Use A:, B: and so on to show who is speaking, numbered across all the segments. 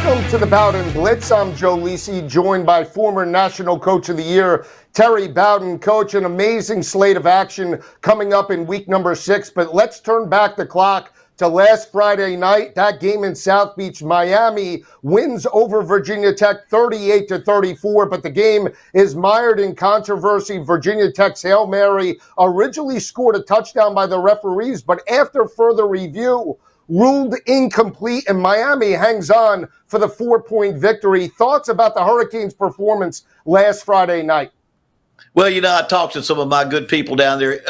A: Welcome to the Bowden Blitz. I'm Joe Lisi, joined by former National Coach of the Year, Terry Bowden. Coach, an amazing slate of action coming up in week number 6, but let's turn back the clock to last Friday night. That game in South Beach, Miami wins over Virginia Tech 38-34, but the game is mired in controversy. Virginia Tech's Hail Mary originally scored a touchdown by the referees, but after further review, ruled incomplete, and Miami hangs on for the 4-point victory. Thoughts about the Hurricanes' performance last Friday night?
B: Well, I talked to some of my good people down there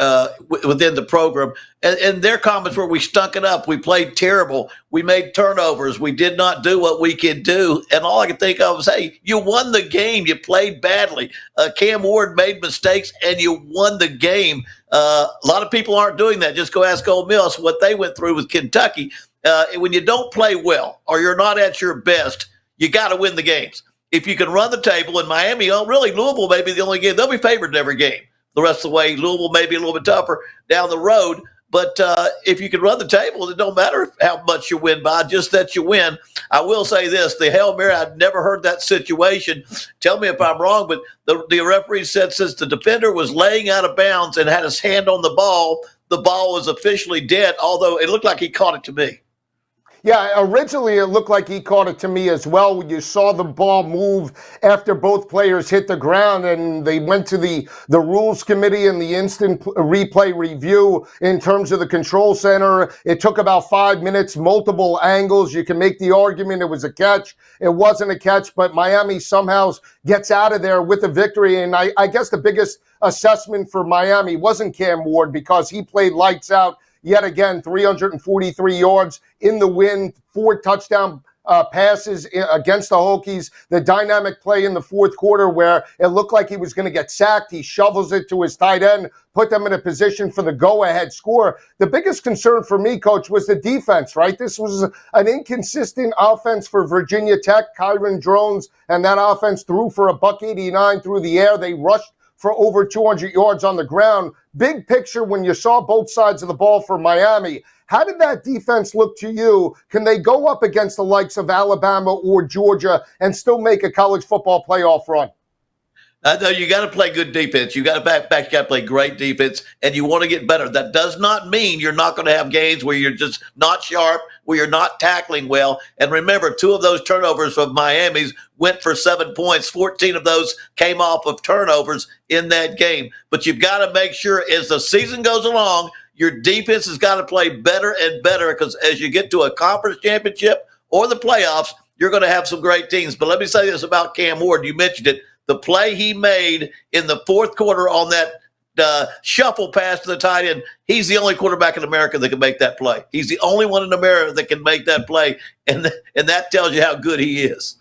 B: within the program, and their comments were, we stunk it up. We played terrible. We made turnovers. We did not do what we could do. And all I could think of was, hey, you won the game. You played badly. Cam Ward made mistakes, and you won the game. A lot of people aren't doing that. Just go ask Ole Miss what they went through with Kentucky. When you don't play well or you're not at your best, you got to win the games. If you can run the table in Miami, really Louisville may be the only game. They'll be favored in every game. The rest of the way, Louisville may be a little bit tougher down the road. But if you can run the table, it don't matter how much you win by, just that you win. I will say this, the Hail Mary, I've never heard that situation. Tell me if I'm wrong, but the referee said since the defender was laying out of bounds and had his hand on the ball was officially dead, although it looked like he caught it to me.
A: Yeah, originally it looked like he caught it to me as well. You saw the ball move after both players hit the ground, and they went to the rules committee and the instant replay review in terms of the control center. It took about 5 minutes, multiple angles. You can make the argument it was a catch. It wasn't a catch, but Miami somehow gets out of there with a victory. And I guess the biggest assessment for Miami wasn't Cam Ward, because he played lights out. Yet again, 343 yards in the win, 4 touchdown passes against the Hokies. The dynamic play in the fourth quarter where it looked like he was going to get sacked. He shovels it to his tight end, put them in a position for the go-ahead score. The biggest concern for me, Coach, was the defense, right? This was an inconsistent offense for Virginia Tech. Kyron Drones and that offense threw for $189 through the air. They rushed for over 200 yards on the ground. Big picture, when you saw both sides of the ball for Miami, how did that defense look to you? Can they go up against the likes of Alabama or Georgia and still make a college football playoff run?
B: No, you got to play good defense. You got to back. You got to play great defense, and you want to get better. That does not mean you're not going to have games where you're just not sharp, where you're not tackling well. And remember, 2 of those turnovers from Miami's went for 7 points. 14 of those came off of turnovers in that game. But you've got to make sure as the season goes along, your defense has got to play better and better, because as you get to a conference championship or the playoffs, you're going to have some great teams. But let me say this about Cam Ward. You mentioned it. The play he made in the fourth quarter on that shuffle pass to the tight end, he's the only quarterback in America that can make that play. He's the only one in America that can make that play, and that tells you how good he is.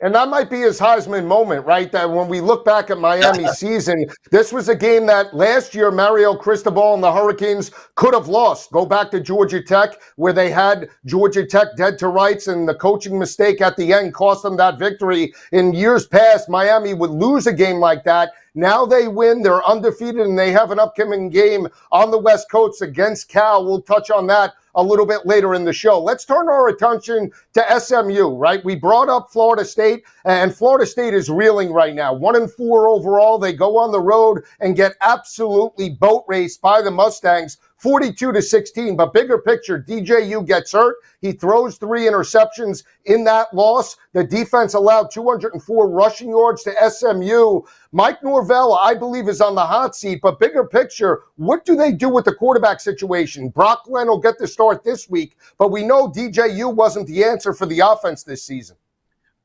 A: And that might be his Heisman moment, right? That when we look back at Miami's season, this was a game that last year Mario Cristobal and the Hurricanes could have lost. Go back to Georgia Tech, where they had Georgia Tech dead to rights, and the coaching mistake at the end cost them that victory. In years past, Miami would lose a game like that. Now they win, they're undefeated, and they have an upcoming game on the West Coast against Cal. We'll touch on that a little bit later in the show. Let's turn our attention to SMU, right? We brought up Florida State, and Florida State is reeling right now. 1-4 overall. They go on the road and get absolutely boat raced by the Mustangs, 42-16. But bigger picture, DJU gets hurt. He throws 3 interceptions in that loss. The defense allowed 204 rushing yards to SMU. Mike Norvell, I believe, is on the hot seat. But bigger picture, what do they do with the quarterback situation? Brock Glenn will get the start this week, but we know DJU wasn't the answer for the offense this season.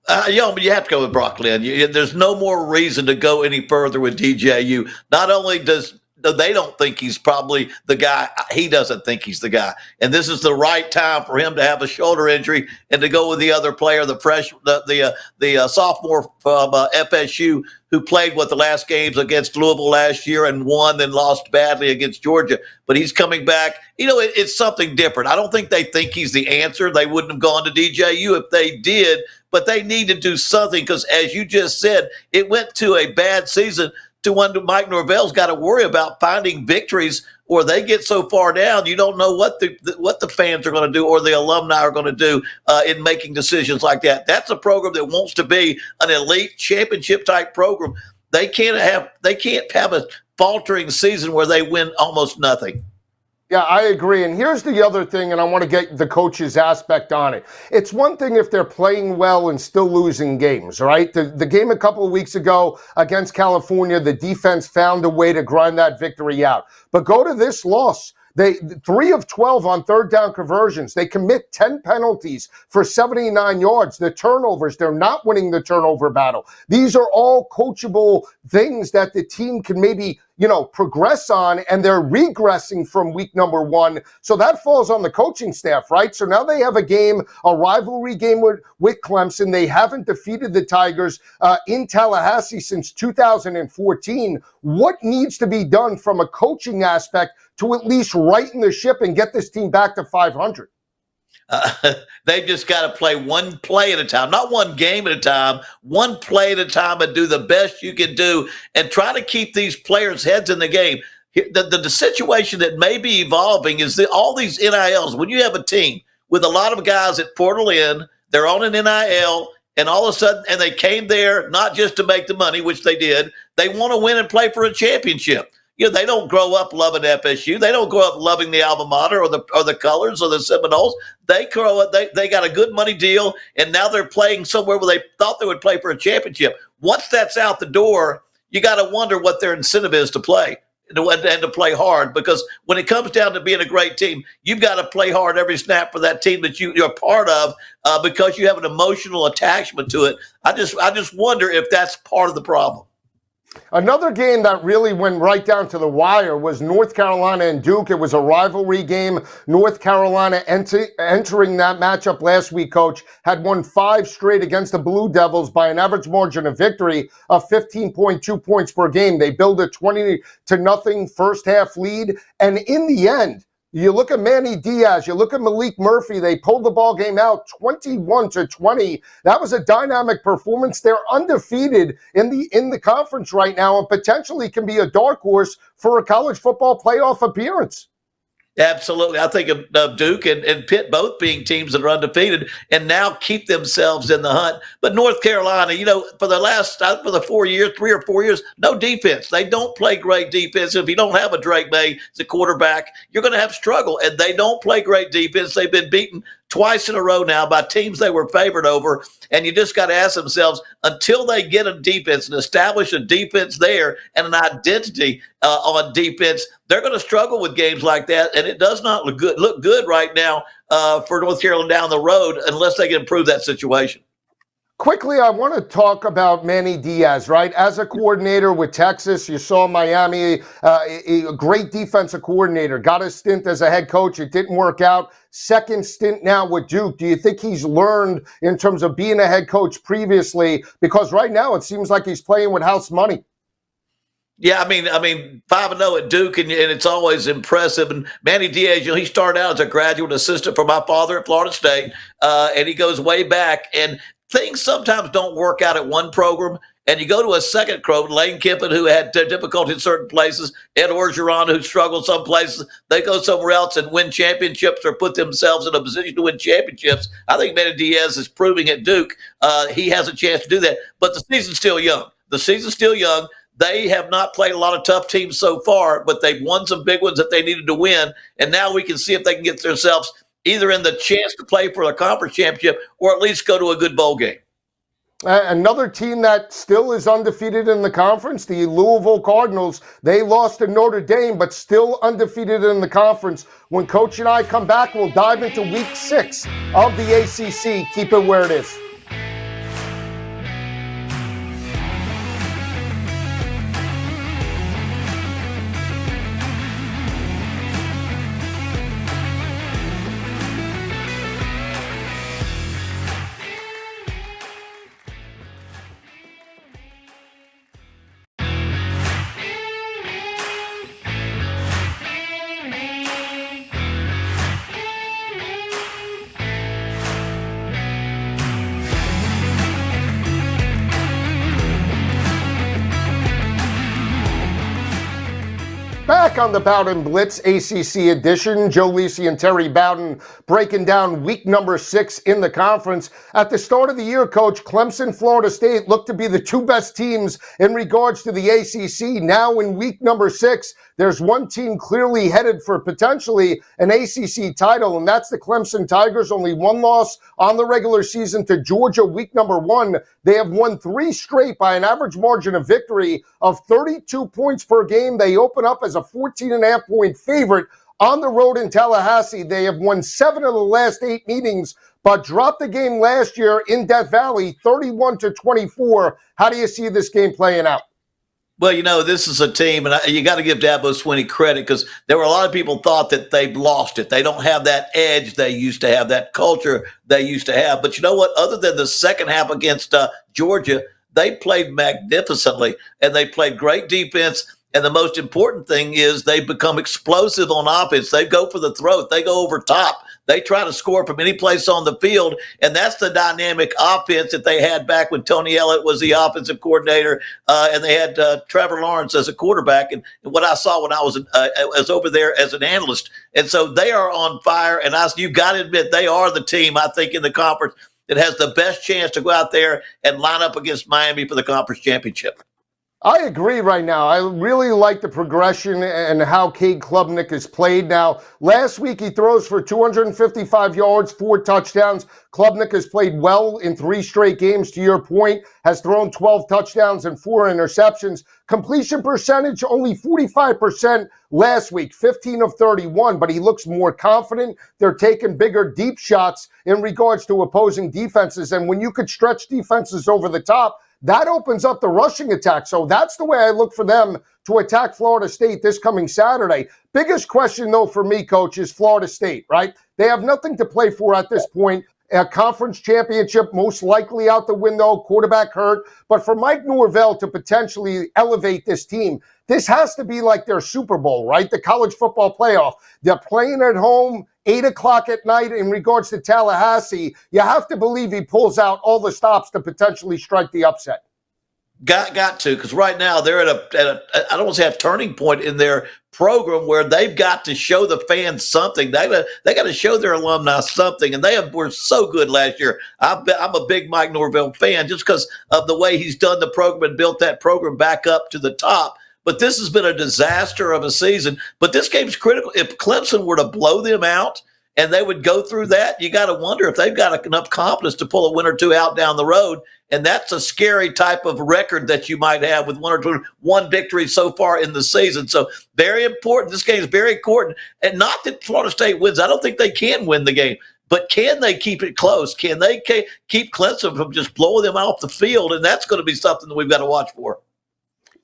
B: But you have to go with Brock Glenn. There's no more reason to go any further with DJU. Not only does they don't think he's probably the guy, he doesn't think he's the guy. And this is the right time for him to have a shoulder injury and to go with the other player, the sophomore from FSU, who played the last games against Louisville last year and won, then lost badly against Georgia. But he's coming back. It's something different. I don't think they think he's the answer. They wouldn't have gone to DJU if they did, but they need to do something, because as you just said, it went to a bad season to one Mike Norvell's got to worry about finding victories or they get so far down, you don't know what the fans are going to do or the alumni are going to do in making decisions like that. That's a program that wants to be an elite championship type program. They can't have a faltering season where they win almost nothing.
A: Yeah, I agree. And here's the other thing, and I want to get the coach's aspect on it. It's one thing if they're playing well and still losing games, right? The game a couple of weeks ago against California, the defense found a way to grind that victory out. But go to this loss. They 3 of 12 on third down conversions. They commit 10 penalties for 79 yards. The turnovers, they're not winning the turnover battle. These are all coachable things that the team can maybe, progress on, and they're regressing from week number 1. So that falls on the coaching staff, right? So now they have a rivalry game with Clemson. They haven't defeated the Tigers in Tallahassee since 2014. What needs to be done from a coaching aspect to at least righten the ship and get this team back to 500?
B: They've just got to play one play at a time, not one game at a time, one play at a time, and do the best you can do and try to keep these players' heads in the game. The situation that may be evolving is all these NILs. When you have a team with a lot of guys that portal in, they're on an NIL, and all of a sudden, and they came there not just to make the money, which they did, they want to win and play for a championship. They don't grow up loving FSU. They don't grow up loving the alma mater or the colors or the Seminoles. They grow up. They got a good money deal, and now they're playing somewhere where they thought they would play for a championship. Once that's out the door, you got to wonder what their incentive is to play and to play hard. Because when it comes down to being a great team, you've got to play hard every snap for that team that you're part of because you have an emotional attachment to it. I just wonder if that's part of the problem.
A: Another game that really went right down to the wire was North Carolina and Duke. It was a rivalry game. North Carolina entering that matchup last week, Coach, had won 5 straight against the Blue Devils by an average margin of victory of 15.2 points per game. They built a 20-0 first half lead. And in the end, you look at Manny Diaz, you look at Malik Murphy, they pulled the ball game out 21-20. That was a dynamic performance. They're undefeated in the conference right now and potentially can be a dark horse for a college football playoff appearance.
B: Absolutely. I think of Duke and Pitt both being teams that are undefeated and now keep themselves in the hunt. But North Carolina, for the 4 years, 3 or 4 years, no defense. They don't play great defense. If you don't have a Drake May as a quarterback, you're going to have struggle. And they don't play great defense. They've been beaten twice in a row now by teams they were favored over. And you just got to ask themselves, until they get a defense and establish a defense there and an identity on defense, they're going to struggle with games like that. And it does not look good right now for North Carolina down the road unless they can improve that situation.
A: Quickly, I want to talk about Manny Diaz, right? As a coordinator with Texas, you saw Miami, a great defensive coordinator, got a stint as a head coach. It didn't work out. Second stint now with Duke. Do you think he's learned in terms of being a head coach previously? Because right now it seems like he's playing with house money.
B: Yeah, I mean, 5-0 at Duke, and it's always impressive. And Manny Diaz, he started out as a graduate assistant for my father at Florida State, and he goes way back. And things sometimes don't work out at one program, and you go to a second program. Lane Kiffin, who had difficulty in certain places, Ed Orgeron, who struggled some places, they go somewhere else and win championships or put themselves in a position to win championships. I think Manny Diaz is proving at Duke he has a chance to do that. But the season's still young. They have not played a lot of tough teams so far, but they've won some big ones that they needed to win. And now we can see if they can get themselves either in the chance to play for a conference championship or at least go to a good bowl game.
A: Another team that still is undefeated in the conference, the Louisville Cardinals. They lost to Notre Dame, but still undefeated in the conference. When Coach and I come back, we'll dive into week 6 of the ACC. Keep it where it is. Back on the Bowden Blitz ACC edition, Joe Lisi and Terry Bowden breaking down week number 6 in the conference. At the start of the year, Coach, Clemson, Florida State looked to be the two best teams in regards to the ACC. Now in week number 6, there's one team clearly headed for potentially an ACC title, and that's the Clemson Tigers. Only one loss on the regular season to Georgia week number 1. They have won 3 straight by an average margin of victory of 32 points per game. They open up as a 14.5-point favorite on the road in Tallahassee. They have won 7 of the last 8 meetings, but dropped the game last year in Death Valley, 31-24. How do you see this game playing out?
B: Well, you know, this is a team, and you got to give Dabo Swinney credit because there were a lot of people thought that they've lost it. They don't have that edge they used to have, that culture they used to have. But you know what? Other than the second half against Georgia, they played magnificently, and they played great defense. And the most important thing is they become explosive on offense. They go for the throat. They go over top. They try to score from any place on the field, and that's the dynamic offense that they had back when Tony Ellett was the offensive coordinator, and they had Trevor Lawrence as a quarterback. And what I saw when I was over there as an analyst, and so they are on fire. And you've got to admit they are the team I think in the conference that has the best chance to go out there and line up against Miami for the conference championship.
A: I agree right now. I really like the progression and how Cade Klubnik has played. Now, last week he throws for 255 yards, 4 touchdowns. Klubnik has played well in 3 straight games, to your point, has thrown 12 touchdowns and 4 interceptions. Completion percentage, only 45% last week, 15 of 31, but he looks more confident. They're taking bigger deep shots in regards to opposing defenses, and when you could stretch defenses over the top, that opens up the rushing attack. So that's the way I look for them to attack Florida State this coming Saturday. Biggest question, though, for me, Coach, is Florida State, right? They have nothing to play for at this point. A conference championship most likely out the window, quarterback hurt. But for Mike Norvell to potentially elevate this team, this has to be like their Super Bowl, right? The college football playoff. They're playing at home, 8 o'clock at night in regards to Tallahassee. You have to believe he pulls out all the stops to potentially strike the upset.
B: Got to, because right now they're at a I don't want to say a turning point in their program where they've got to show the fans something. They got to show their alumni something, and were so good last year. I'm a big Mike Norvell fan just because of the way he's done the program and built that program back up to the top. But this has been a disaster of a season. But this game's critical. If Clemson were to blow them out and they would go through that, you got to wonder if they've got enough confidence to pull a win or two out down the road. And that's a scary type of record that you might have with one victory so far in the season. So very important. This game is very important. And not that Florida State wins. I don't think they can win the game. But can they keep it close? Can they keep Clemson from just blowing them off the field? And that's going to be something that we've got to watch for.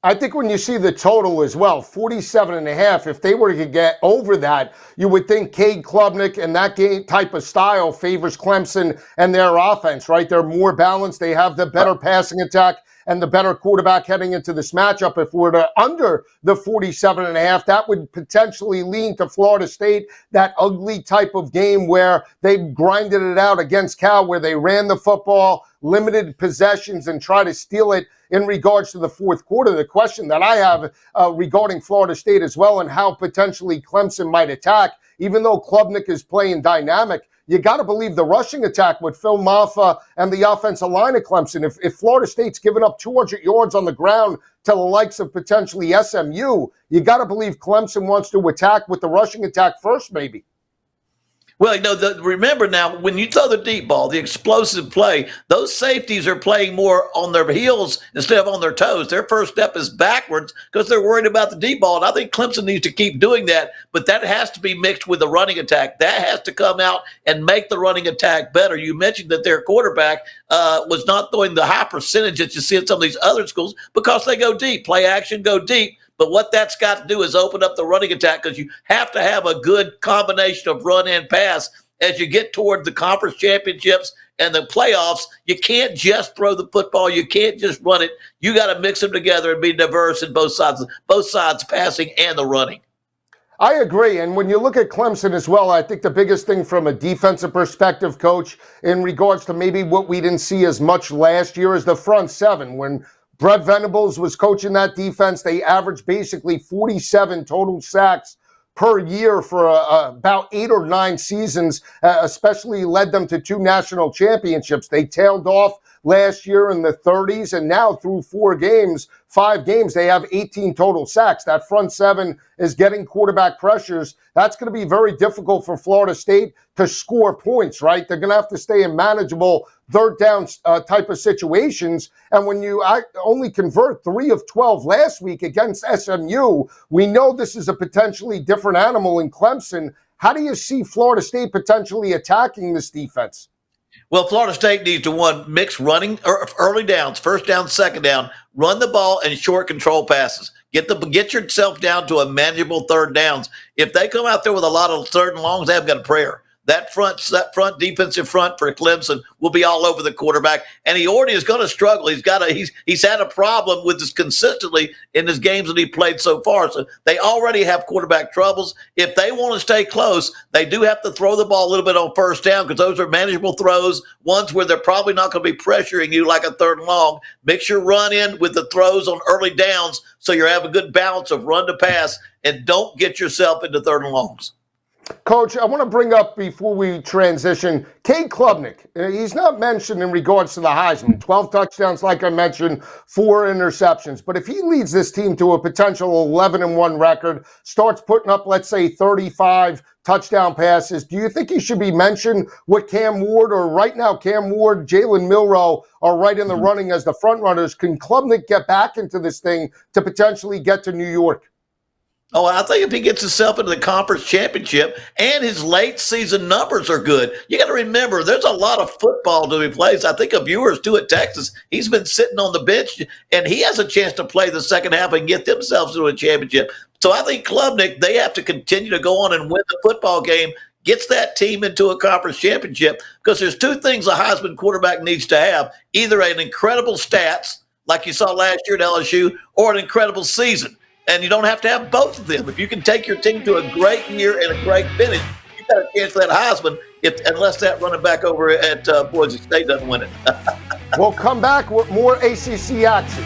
A: I think when you see the total as well, 47.5, if they were to get over that, you would think Cade Klubnik and that game type of style favors Clemson and their offense, right? They're more balanced. They have the better passing attack and the better quarterback heading into this matchup. If we're to under the 47.5, that would potentially lean to Florida State, that ugly type of game where they grinded it out against Cal, where they ran the football, limited possessions, and try to steal it in regards to the fourth quarter. The question that I have regarding Florida State as well and how potentially Clemson might attack, even though Klubnik is playing dynamic, you got to believe the rushing attack with Phil Maffa and the offensive line of Clemson. If Florida State's given up 200 yards on the ground to the likes of potentially SMU, you got to believe Clemson wants to attack with the rushing attack first, maybe.
B: Well, you know, remember now, when you throw the deep ball, the explosive play, those safeties are playing more on their heels instead of on their toes. Their first step is backwards because they're worried about the deep ball. And I think Clemson needs to keep doing that, but that has to be mixed with the running attack. That has to come out and make the running attack better. You mentioned that their quarterback was not throwing the high percentage that you see in some of these other schools because they go deep, play action, go deep. But what that's got to do is open up the running attack because you have to have a good combination of run and pass as you get toward the conference championships and the playoffs. You can't just throw the football. You can't just run it. You got to mix them together and be diverse in both sides passing and the running.
A: I agree. And when you look at Clemson as well, I think the biggest thing from a defensive perspective, Coach, in regards to maybe what we didn't see as much last year is the front seven. When Brett Venables was coaching that defense. They averaged basically 47 total sacks per year for about 8 or 9 seasons, especially led them to 2 national championships. They tailed off last year in the 30s, and now through 5 games, they have 18 total sacks. That front seven is getting quarterback pressures. That's going to be very difficult for Florida State to score points, right? They're going to have to stay in manageable third down type of situations. And when you only convert 3 of 12 last week against SMU, we know this is a potentially different animal in Clemson. How do you see Florida State potentially attacking this defense?
B: Well, Florida State needs to mix running early downs, first down, second down, run the ball and short control passes. Get yourself down to a manageable third downs. If they come out there with a lot of third and longs, they haven't got a prayer. That front defensive front for Clemson will be all over the quarterback, and he already is going to struggle. He's had a problem with this consistently in his games that he played so far. So they already have quarterback troubles. If they want to stay close, they do have to throw the ball a little bit on first down because those are manageable throws, ones where they're probably not going to be pressuring you like a third and long. Mix your run in with the throws on early downs so you have a good balance of run to pass, and don't get yourself into third and longs.
A: Coach, I want to bring up before we transition, Cade Klubnik. He's not mentioned in regards to the Heisman. 12 touchdowns, like I mentioned, 4 interceptions. But if he leads this team to a potential 11-1 record, starts putting up, let's say, 35 touchdown passes, do you think he should be mentioned with Cam Ward? Or right now, Cam Ward, Jalen Milroe are right in the running as the front runners. Can Klubnik get back into this thing to potentially get to New York?
B: Oh, I think if he gets himself into the conference championship and his late season numbers are good, you got to remember there's a lot of football to be played. I think of viewers too at Texas. He's been sitting on the bench, and he has a chance to play the second half and get themselves to a championship. So I think Klubnik, they have to continue to go on and win the football game, gets that team into a conference championship, because there's 2 things a Heisman quarterback needs to have: either an incredible stats, like you saw last year at LSU, or an incredible season. And you don't have to have both of them. If you can take your team to a great year and a great finish, you got a chance for that Heisman, unless that running back over at Boise State doesn't win it.
A: We'll come back with more ACC action.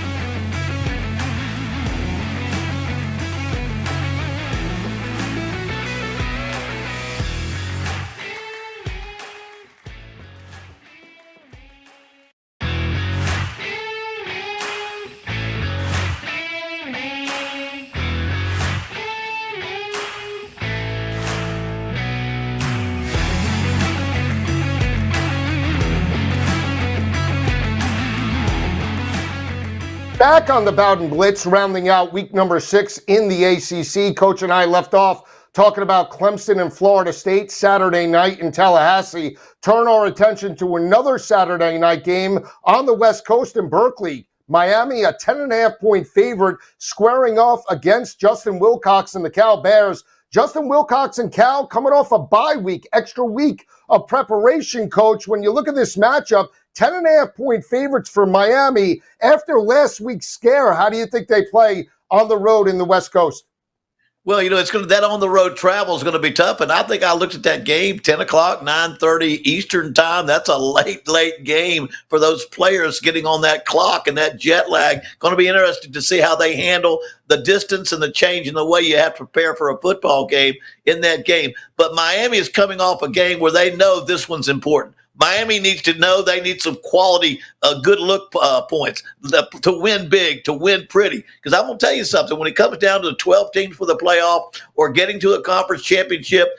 A: Back on the Bowden Blitz, rounding out week number 6 in the ACC. Coach and I left off talking about Clemson and Florida State Saturday night in Tallahassee. Turn our attention to another Saturday night game on the West Coast in Berkeley. Miami, a 10.5-point favorite, squaring off against Justin Wilcox and the Cal Bears. Justin Wilcox and Cal coming off a bye week, extra week of preparation, Coach. When you look at this matchup, 10.5-point favorites for Miami. After last week's scare, how do you think they play on the road in the West Coast?
B: Well, that on the road travel is going to be tough. And I think I looked at that game, 10 o'clock, 9:30 Eastern time. That's a late game for those players getting on that clock and that jet lag. Going to be interesting to see how they handle the distance and the change in the way you have to prepare for a football game in that game. But Miami is coming off a game where they know this one's important. Miami needs to know they need some quality, good look points to win big, to win pretty. Because I'm going to tell you something. When it comes down to the 12 teams for the playoff or getting to a conference championship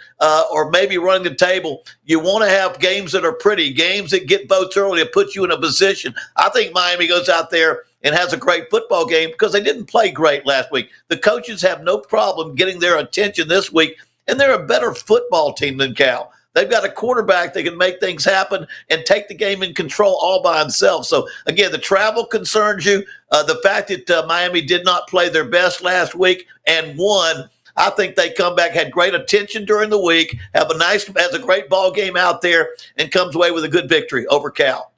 B: or maybe running the table, you want to have games that are pretty, games that get votes early to put you in a position. I think Miami goes out there and has a great football game because they didn't play great last week. The coaches have no problem getting their attention this week, and they're a better football team than Cal. They've got a quarterback that can make things happen and take the game in control all by himself. So, again, the travel concerns you. The fact that Miami did not play their best last week and won, I think they come back, had great attention during the week, has a great ball game out there, and comes away with a good victory over Cal.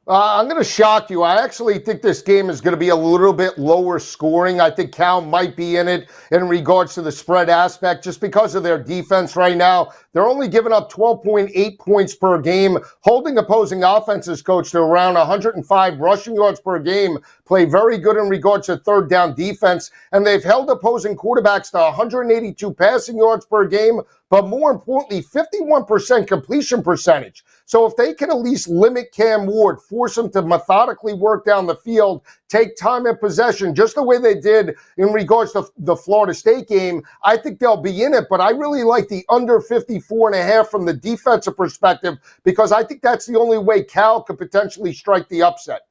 A: I'm going to shock you. I actually think this game is going to be a little bit lower scoring. I think Cal might be in it in regards to the spread aspect just because of their defense right now. They're only giving up 12.8 points per game, holding opposing offenses, coach, to around 105 rushing yards per game, play very good in regards to third down defense, and they've held opposing quarterbacks to 182 passing yards per game, but more importantly, 51% completion percentage. So if they can at least limit Cam Ward, force him to methodically work down the field, take time and possession, just the way they did in regards to the Florida State game, I think they'll be in it. But I really like the under 54.5 from the defensive perspective because I think that's the only way Cal could potentially strike the upset.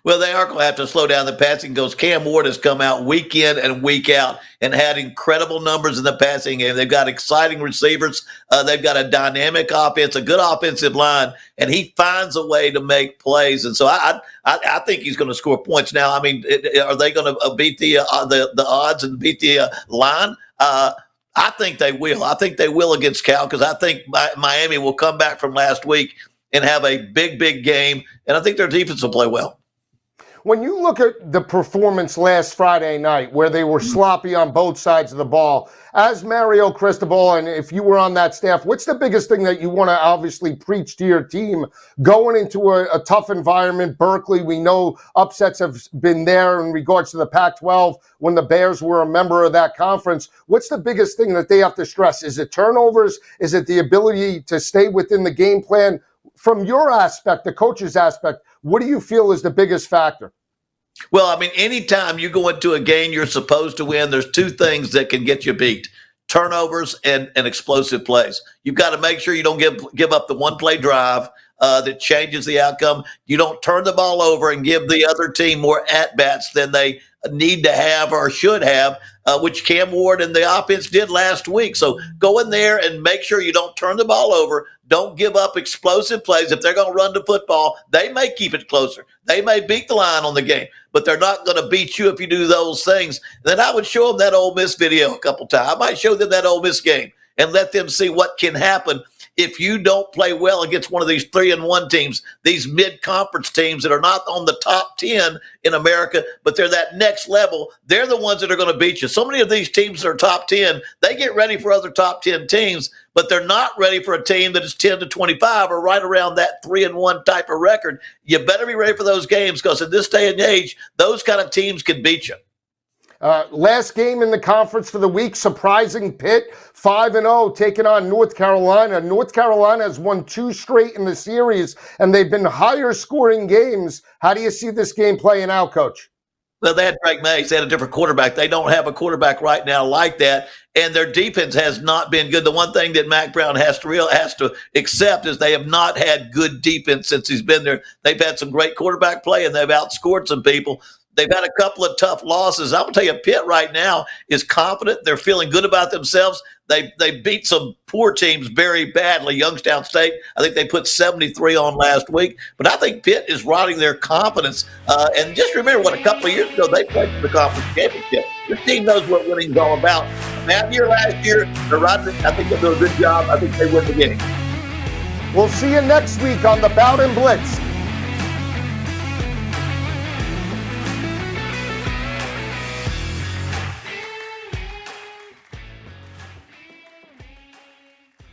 B: Well, they are going to have to slow down the passing because Cam Ward has come out week in and week out and had incredible numbers in the passing game. They've got exciting receivers. They've got a dynamic offense, a good offensive line, and he finds a way to make plays. And so I think he's going to score points. Now, I mean, are they going to beat the odds and beat the line? I think they will. I think they will against Cal because I think Miami will come back from last week and have a big, big game, and I think their defense will play well.
A: When you look at the performance last Friday night where they were sloppy on both sides of the ball, as Mario Cristobal, and if you were on that staff, what's the biggest thing that you want to obviously preach to your team going into a tough environment? Berkeley, we know upsets have been there in regards to the Pac-12 when the Bears were a member of that conference. What's the biggest thing that they have to stress? Is it turnovers? Is it the ability to stay within the game plan? From your aspect, the coach's aspect, what do you feel is the biggest factor?
B: Well, I mean, anytime you go into a game you're supposed to win, there's two things that can get you beat: turnovers and explosive plays. You've got to make sure you don't give up the one-play drive that changes the outcome. You don't turn the ball over and give the other team more at-bats than they need to have or should have, which Cam Ward and the offense did last week. So go in there and make sure you don't turn the ball over. Don't give up explosive plays. If they're going to run the football, they may keep it closer. They may beat the line on the game, but they're not going to beat you if you do those things. Then I would show them that Ole Miss video a couple times. I might show them that Ole Miss game and let them see what can happen if you don't play well against one of these 3-1 teams, these mid-conference teams that are not on the top 10 in America, but they're that next level. They're the ones that are going to beat you. So many of these teams that are top 10, they get ready for other top 10 teams, but they're not ready for a team that is 10-25 or right around that 3-1 type of record. You better be ready for those games because in this day and age, those kind of teams can beat you.
A: Last game in the conference for the week, surprising Pitt, 5-0, taking on North Carolina. North Carolina has won 2 straight in the series, and they've been higher scoring games. How do you see this game playing out, Coach?
B: Well, they had Drake Mays. They had a different quarterback. They don't have a quarterback right now like that, and their defense has not been good. The one thing that Mac Brown has to accept is they have not had good defense since he's been there. They've had some great quarterback play, and they've outscored some people. They've had a couple of tough losses. I'm going to tell you, Pitt right now is confident. They're feeling good about themselves. They beat some poor teams very badly. Youngstown State, I think they put 73 on last week. But I think Pitt is riding their confidence. And just remember what a couple of years ago they played for the conference championship. This team knows what winning is all about. That year, last year, they're riding. I think they'll do a good job. I think they win the game.
A: We'll see you next week on the Bowden Blitz.